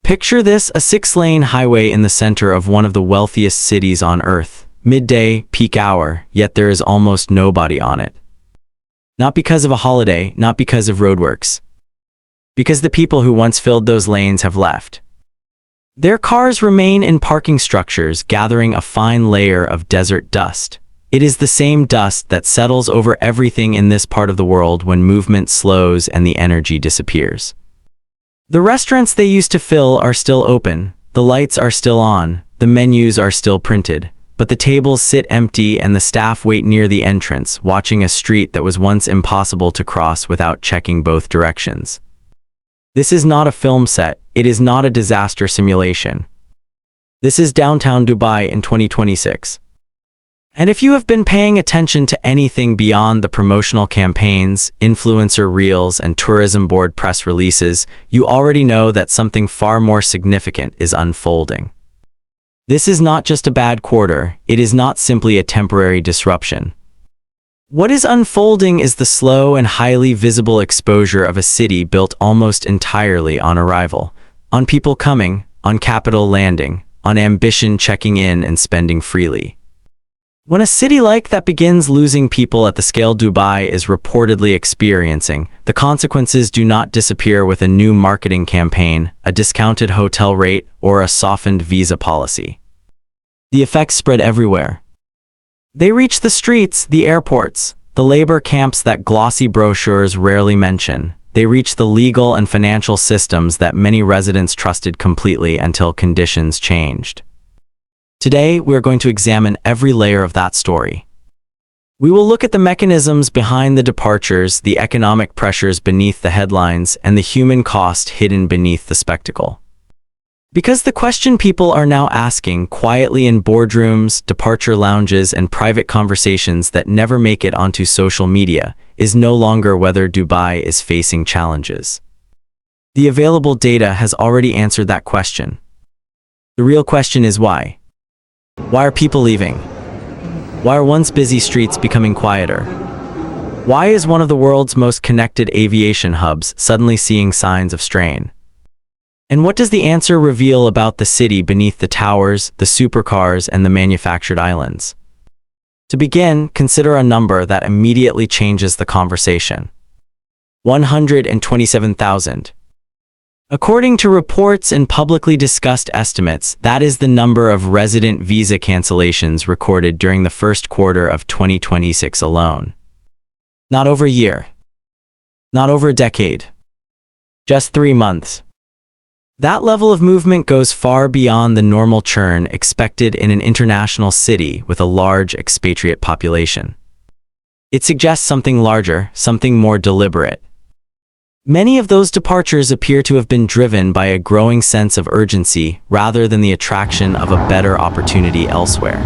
Picture this, a 6-lane highway in the center of one of the wealthiest cities on Earth. Midday, peak hour, yet there is almost nobody on it. Not because of a holiday, not because of roadworks. Because the people who once filled those lanes have left. Their cars remain in parking structures, gathering a fine layer of desert dust. It is the same dust that settles over everything in this part of the world when movement slows and the energy disappears. The restaurants they used to fill are still open, the lights are still on, the menus are still printed, but the tables sit empty and the staff wait near the entrance, watching a street that was once impossible to cross without checking both directions. This is not a film set, it is not a disaster simulation. This is downtown Dubai in 2026. And if you have been paying attention to anything beyond the promotional campaigns, influencer reels, and tourism board press releases, you already know that something far more significant is unfolding. This is not just a bad quarter, it is not simply a temporary disruption. What is unfolding is the slow and highly visible exposure of a city built almost entirely on arrival, on people coming, on capital landing, on ambition checking in and spending freely. When a city like that begins losing people at the scale Dubai is reportedly experiencing, the consequences do not disappear with a new marketing campaign, a discounted hotel rate, or a softened visa policy. The effects spread everywhere. They reach the streets, the airports, the labor camps that glossy brochures rarely mention. They reach the legal and financial systems that many residents trusted completely until conditions changed. Today, we are going to examine every layer of that story. We will look at the mechanisms behind the departures, the economic pressures beneath the headlines, and the human cost hidden beneath the spectacle. Because the question people are now asking quietly in boardrooms, departure lounges, and private conversations that never make it onto social media is no longer whether Dubai is facing challenges. The available data has already answered that question. The real question is why? Why are people leaving? Why are once busy streets becoming quieter? Why is one of the world's most connected aviation hubs suddenly seeing signs of strain? And what does the answer reveal about the city beneath the towers, the supercars, and the manufactured islands? To begin, consider a number that immediately changes the conversation. 127,000. According to reports and publicly discussed estimates, that is the number of resident visa cancellations recorded during the first quarter of 2026 alone. Not over a year. Not over a decade. Just 3 months. That level of movement goes far beyond the normal churn expected in an international city with a large expatriate population. It suggests something larger, something more deliberate. Many of those departures appear to have been driven by a growing sense of urgency rather than the attraction of a better opportunity elsewhere.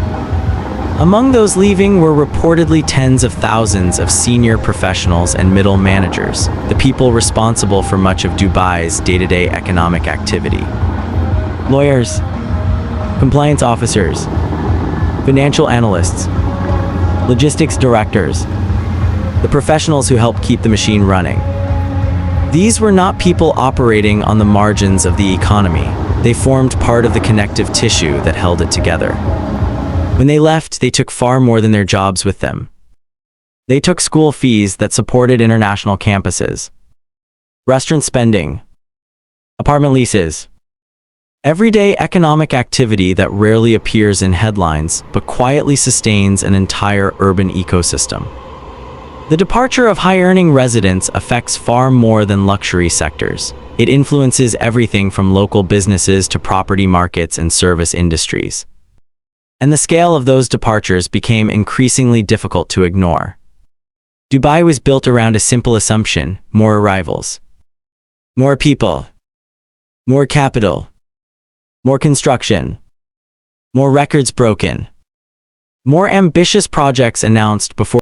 Among those leaving were reportedly tens of thousands of senior professionals and middle managers, the people responsible for much of Dubai's day-to-day economic activity. Lawyers, compliance officers, financial analysts, logistics directors, the professionals who help keep the machine running. These were not people operating on the margins of the economy. They formed part of the connective tissue that held it together. When they left, they took far more than their jobs with them. They took school fees that supported international campuses, restaurant spending, apartment leases, everyday economic activity that rarely appears in headlines but quietly sustains an entire urban ecosystem. The departure of high-earning residents affects far more than luxury sectors. It influences everything from local businesses to property markets and service industries. And the scale of those departures became increasingly difficult to ignore. Dubai was built around a simple assumption: more arrivals. More people. More capital. More construction. More records broken. More ambitious projects announced before.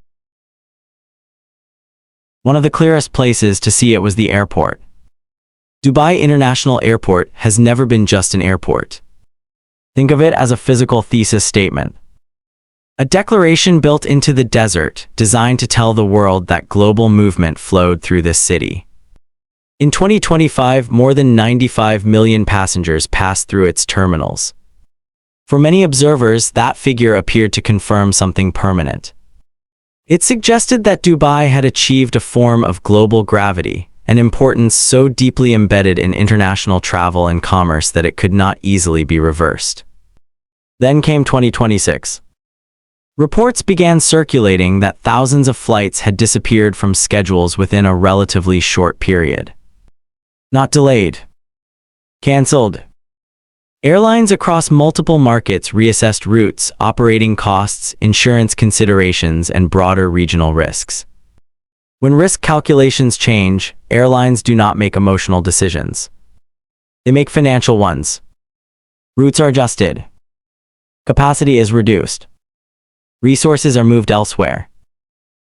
One of the clearest places to see it was the airport. Dubai International Airport has never been just an airport. Think of it as a physical thesis statement. A declaration built into the desert, designed to tell the world that global movement flowed through this city. In 2025, more than 95 million passengers passed through its terminals. For many observers, that figure appeared to confirm something permanent. It suggested that Dubai had achieved a form of global gravity, an importance so deeply embedded in international travel and commerce that it could not easily be reversed. Then came 2026. Reports began circulating that thousands of flights had disappeared from schedules within a relatively short period. Not delayed. Cancelled. Airlines across multiple markets reassessed routes, operating costs, insurance considerations, and broader regional risks. When risk calculations change, airlines do not make emotional decisions. They make financial ones. Routes are adjusted. Capacity is reduced. Resources are moved elsewhere.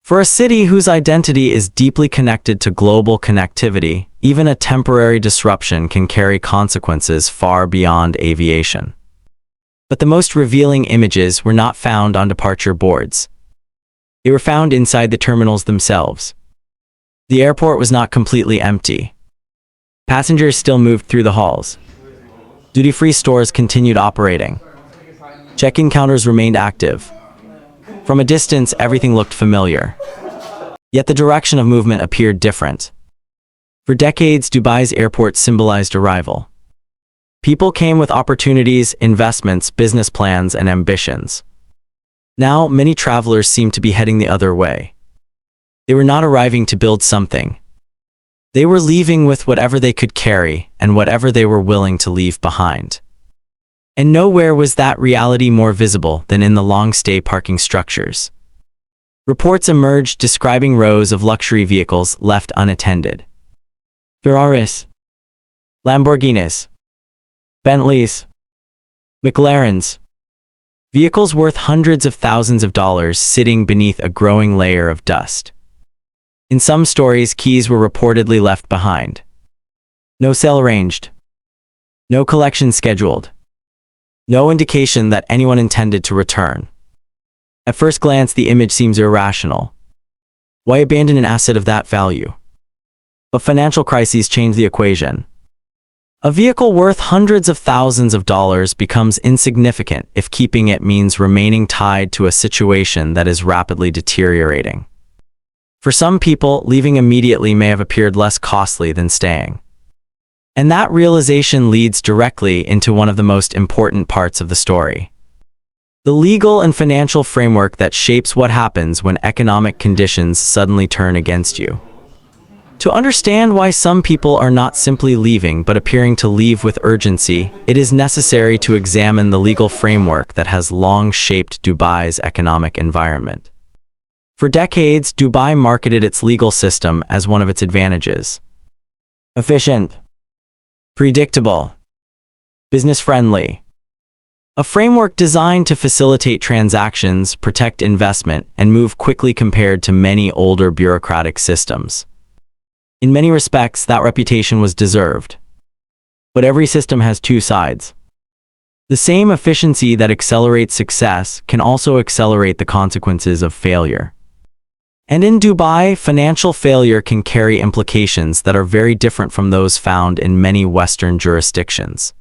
For a city whose identity is deeply connected to global connectivity, even a temporary disruption can carry consequences far beyond aviation. But the most revealing images were not found on departure boards. They were found inside the terminals themselves. The airport was not completely empty. Passengers still moved through the halls. Duty-free stores continued operating. Check-in counters remained active. From a distance, everything looked familiar. Yet the direction of movement appeared different. For decades, Dubai's airport symbolized arrival. People came with opportunities, investments, business plans, and ambitions. Now, many travelers seemed to be heading the other way. They were not arriving to build something. They were leaving with whatever they could carry and whatever they were willing to leave behind. And nowhere was that reality more visible than in the long-stay parking structures. Reports emerged describing rows of luxury vehicles left unattended. Ferraris, Lamborghinis, Bentleys, McLarens. Vehicles worth hundreds of thousands of dollars sitting beneath a growing layer of dust. In some stories, keys were reportedly left behind. No sale arranged. No collection scheduled. No indication that anyone intended to return. At first glance, the image seems irrational. Why abandon an asset of that value? But financial crises change the equation. A vehicle worth hundreds of thousands of dollars becomes insignificant if keeping it means remaining tied to a situation that is rapidly deteriorating. For some people, leaving immediately may have appeared less costly than staying. And that realization leads directly into one of the most important parts of the story. The legal and financial framework that shapes what happens when economic conditions suddenly turn against you. To understand why some people are not simply leaving but appearing to leave with urgency, it is necessary to examine the legal framework that has long shaped Dubai's economic environment. For decades, Dubai marketed its legal system as one of its advantages. Efficient. Predictable. Business-friendly. A framework designed to facilitate transactions, protect investment, and move quickly compared to many older bureaucratic systems. In many respects, that reputation was deserved. But every system has two sides. The same efficiency that accelerates success can also accelerate the consequences of failure. And in Dubai, financial failure can carry implications that are very different from those found in many Western jurisdictions.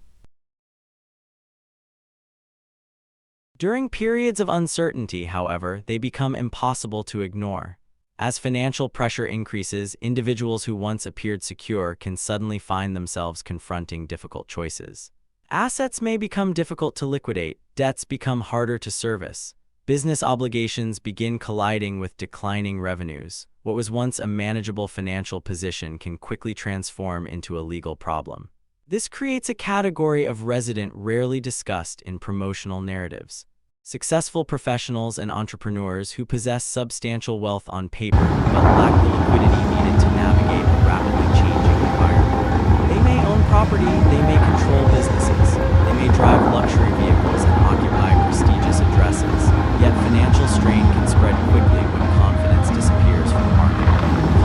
During periods of uncertainty, however, they become impossible to ignore. As financial pressure increases, individuals who once appeared secure can suddenly find themselves confronting difficult choices. Assets may become difficult to liquidate, debts become harder to service. Business obligations begin colliding with declining revenues. What was once a manageable financial position can quickly transform into a legal problem. This creates a category of resident rarely discussed in promotional narratives. Successful professionals and entrepreneurs who possess substantial wealth on paper but lack the liquidity needed to navigate a rapidly changing environment. They may own property, they may control businesses, they may drive luxury vehicles and occupy prestigious addresses, yet financial strain can spread quickly when confidence disappears from the market.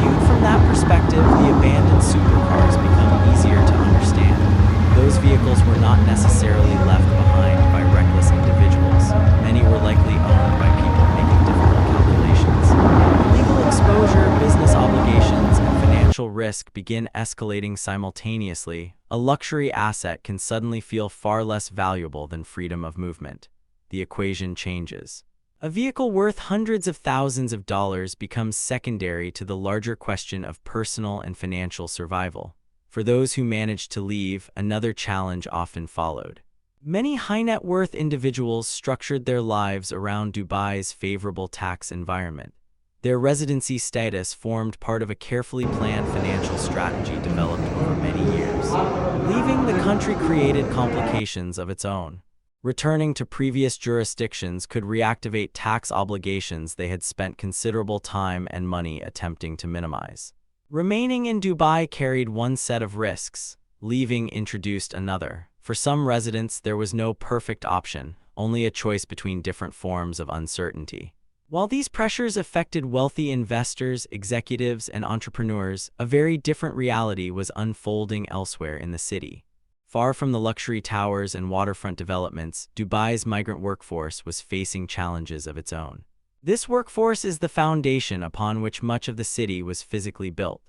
Viewed from that perspective, the abandoned supercars become easier to understand. Those vehicles were not necessarily left behind by reckless individuals. Many were likely owned by people making difficult calculations. Legal exposure, business obligations, and financial financial risk begin escalating simultaneously, a luxury asset can suddenly feel far less valuable than freedom of movement. The equation changes. A vehicle worth hundreds of thousands of dollars becomes secondary to the larger question of personal and financial survival. For those who managed to leave, another challenge often followed. Many high-net-worth individuals structured their lives around Dubai's favorable tax environment. Their residency status formed part of a carefully planned financial strategy developed over many years. Leaving the country created complications of its own. Returning to previous jurisdictions could reactivate tax obligations they had spent considerable time and money attempting to minimize. Remaining in Dubai carried one set of risks. Leaving introduced another. For some residents, there was no perfect option, only a choice between different forms of uncertainty. While these pressures affected wealthy investors, executives, and entrepreneurs, a very different reality was unfolding elsewhere in the city. Far from the luxury towers and waterfront developments, Dubai's migrant workforce was facing challenges of its own. This workforce is the foundation upon which much of the city was physically built.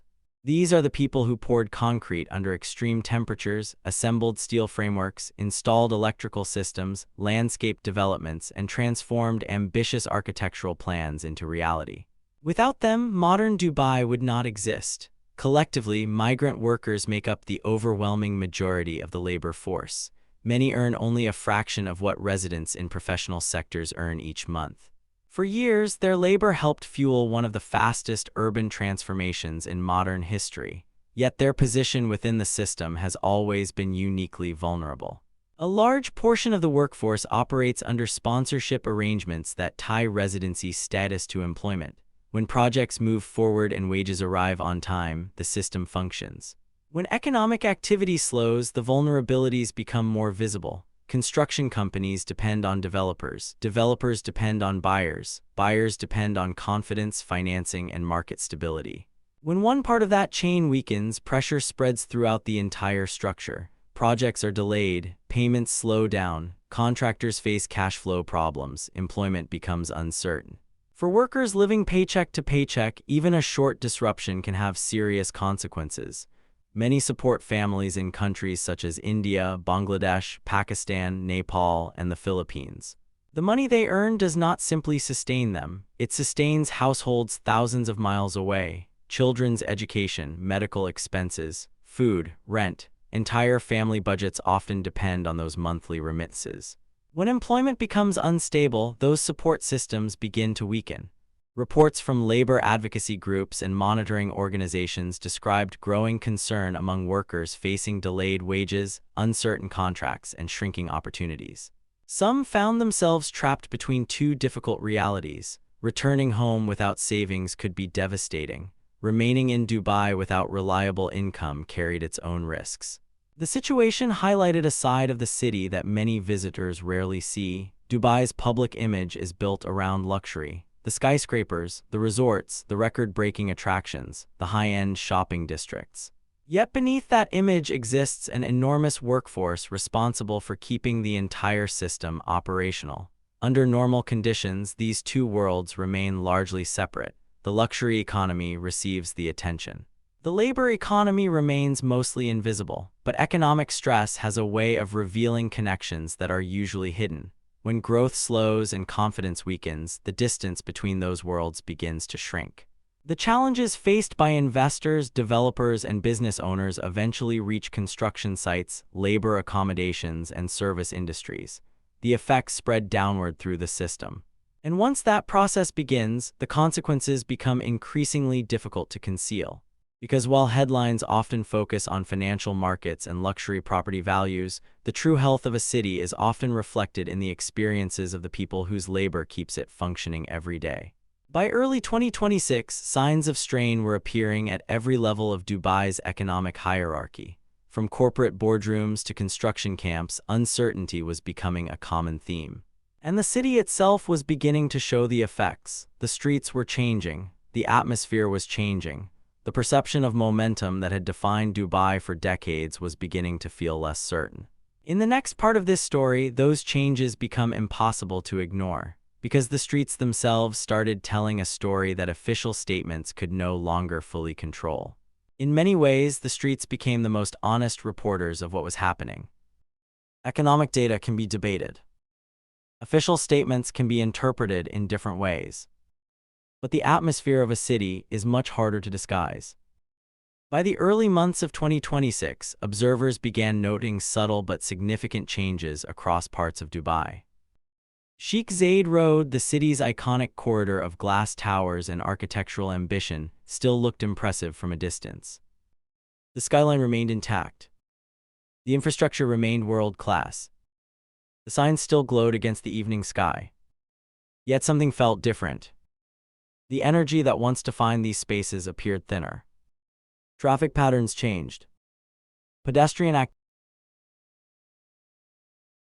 These are the people who poured concrete under extreme temperatures, assembled steel frameworks, installed electrical systems, landscaped developments, and transformed ambitious architectural plans into reality. Without them, modern Dubai would not exist. Collectively, migrant workers make up the overwhelming majority of the labor force. Many earn only a fraction of what residents in professional sectors earn each month. For years, their labor helped fuel one of the fastest urban transformations in modern history, yet their position within the system has always been uniquely vulnerable. A large portion of the workforce operates under sponsorship arrangements that tie residency status to employment. When projects move forward and wages arrive on time, the system functions. When economic activity slows, the vulnerabilities become more visible. Construction companies depend on developers. Developers depend on buyers. Buyers depend on confidence, financing, and market stability. When one part of that chain weakens, pressure spreads throughout the entire structure. Projects are delayed, payments slow down, contractors face cash flow problems, employment becomes uncertain. For workers living paycheck to paycheck, even a short disruption can have serious consequences. Many support families in countries such as India, Bangladesh, Pakistan, Nepal, and the Philippines. The money they earn does not simply sustain them, it sustains households thousands of miles away. Children's education, medical expenses, food, rent, entire family budgets often depend on those monthly remittances. When employment becomes unstable, those support systems begin to weaken. Reports from labor advocacy groups and monitoring organizations described growing concern among workers facing delayed wages, uncertain contracts, and shrinking opportunities. Some found themselves trapped between two difficult realities. Returning home without savings could be devastating. Remaining in Dubai without reliable income carried its own risks. The situation highlighted a side of the city that many visitors rarely see. Dubai's public image is built around luxury. The skyscrapers, the resorts, the record-breaking attractions, the high-end shopping districts. Yet beneath that image exists an enormous workforce responsible for keeping the entire system operational. Under normal conditions, these two worlds remain largely separate. The luxury economy receives the attention. The labor economy remains mostly invisible, but economic stress has a way of revealing connections that are usually hidden. When growth slows and confidence weakens, the distance between those worlds begins to shrink. The challenges faced by investors, developers, and business owners eventually reach construction sites, labor accommodations, and service industries. The effects spread downward through the system. And once that process begins, the consequences become increasingly difficult to conceal. Because while headlines often focus on financial markets and luxury property values, the true health of a city is often reflected in the experiences of the people whose labor keeps it functioning every day. By early 2026, signs of strain were appearing at every level of Dubai's economic hierarchy. From corporate boardrooms to construction camps, uncertainty was becoming a common theme. And the city itself was beginning to show the effects. The streets were changing. The atmosphere was changing. The perception of momentum that had defined Dubai for decades was beginning to feel less certain. In the next part of this story, those changes become impossible to ignore, because the streets themselves started telling a story that official statements could no longer fully control. In many ways, the streets became the most honest reporters of what was happening. Economic data can be debated. Official statements can be interpreted in different ways. But the atmosphere of a city is much harder to disguise. By the early months of 2026, observers began noting subtle but significant changes across parts of Dubai. Sheikh Zayed Road, the city's iconic corridor of glass towers and architectural ambition, still looked impressive from a distance. The skyline remained intact. The infrastructure remained world-class. The signs still glowed against the evening sky. Yet something felt different. The energy that once defined these spaces appeared thinner. Traffic patterns changed. Pedestrian activity